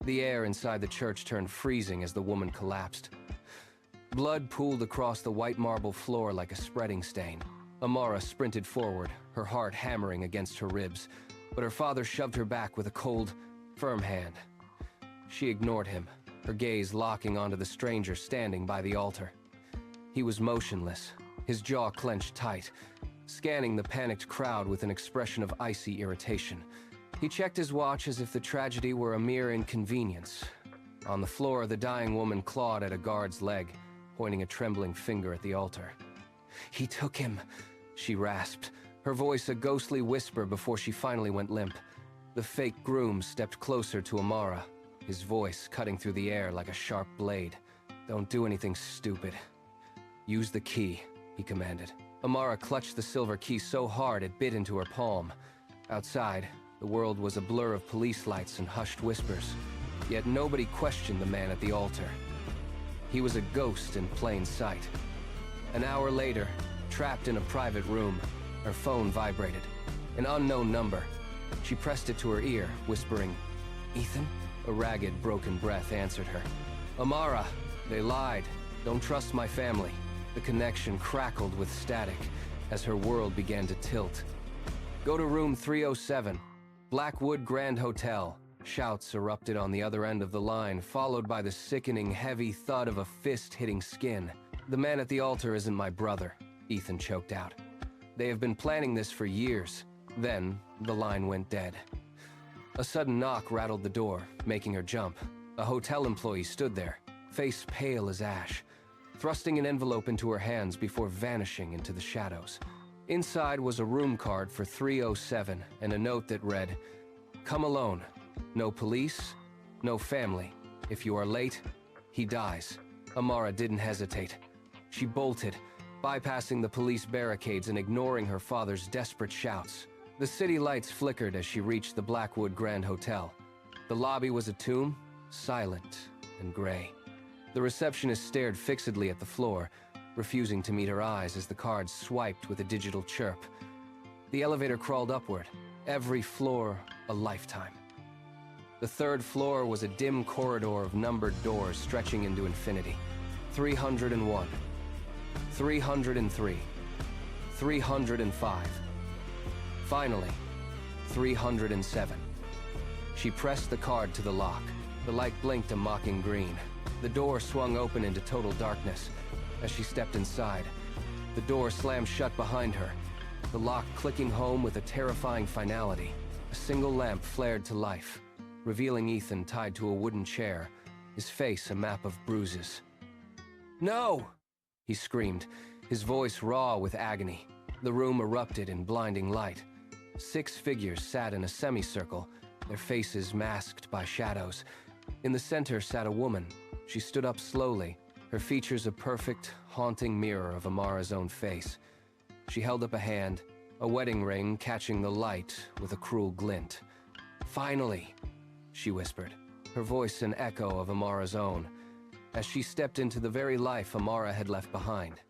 The air inside the church turned freezing as the woman collapsed. Blood pooled across the white marble floor like a spreading stain. Amara sprinted forward, her heart hammering against her ribs, but her father shoved her back with a cold, firm hand. She ignored him, her gaze locking onto the stranger standing by the altar. He was motionless, his jaw clenched tight, scanning the panicked crowd with an expression of icy irritation. He checked his watch as if the tragedy were a mere inconvenience. On the floor, the dying woman clawed at a guard's leg, pointing a trembling finger at the altar. "He took him," she rasped, her voice a ghostly whisper before she finally went limp. The fake groom stepped closer to Amara, his voice cutting through the air like a sharp blade. "Don't do anything stupid. Use the key," he commanded. Amara clutched the silver key so hard it bit into her palm. Outside, the world was a blur of police lights and hushed whispers, yet nobody questioned the man at the altar. He was a ghost in plain sight. An hour later, trapped in a private room, her phone vibrated. An unknown number. She pressed it to her ear, whispering, "Ethan?" A ragged, broken breath answered her. "Amara, they lied. Don't trust my family." The connection crackled with static as her world began to tilt. "Go to room 307, Blackwood Grand Hotel." Shouts erupted on the other end of the line, followed by the sickening, heavy thud of a fist hitting skin. "The man at the altar isn't my brother," Ethan choked out. "They have been planning this for years." Then, the line went dead. A sudden knock rattled the door, making her jump. A hotel employee stood there, face pale as ash, thrusting an envelope into her hands before vanishing into the shadows. Inside was a room card for 307 and a note that read, "Come alone. No police, no family. If you are late, he dies." Amara didn't hesitate. She bolted, bypassing the police barricades and ignoring her father's desperate shouts. The city lights flickered as she reached the Blackwood Grand Hotel. The lobby was a tomb, silent and gray. The receptionist stared fixedly at the floor, refusing to meet her eyes as the card swiped with a digital chirp. The elevator crawled upward, every floor a lifetime. The third floor was a dim corridor of numbered doors stretching into infinity. 301, 303, 305. Finally, 307. She pressed the card to the lock. The light blinked a mocking green. The door swung open into total darkness. As she stepped inside, the door slammed shut behind her, the lock clicking home with a terrifying finality. A single lamp flared to life, revealing Ethan tied to a wooden chair, his face a map of bruises. "No!" he screamed, his voice raw with agony. The room erupted in blinding light. 6 figures sat in a semicircle, their faces masked by shadows. In the center sat a woman. She stood up slowly, her features a perfect, haunting mirror of Amara's own face. She held up a hand, a wedding ring catching the light with a cruel glint. "Finally," she whispered, her voice an echo of Amara's own, as she stepped into the very life Amara had left behind.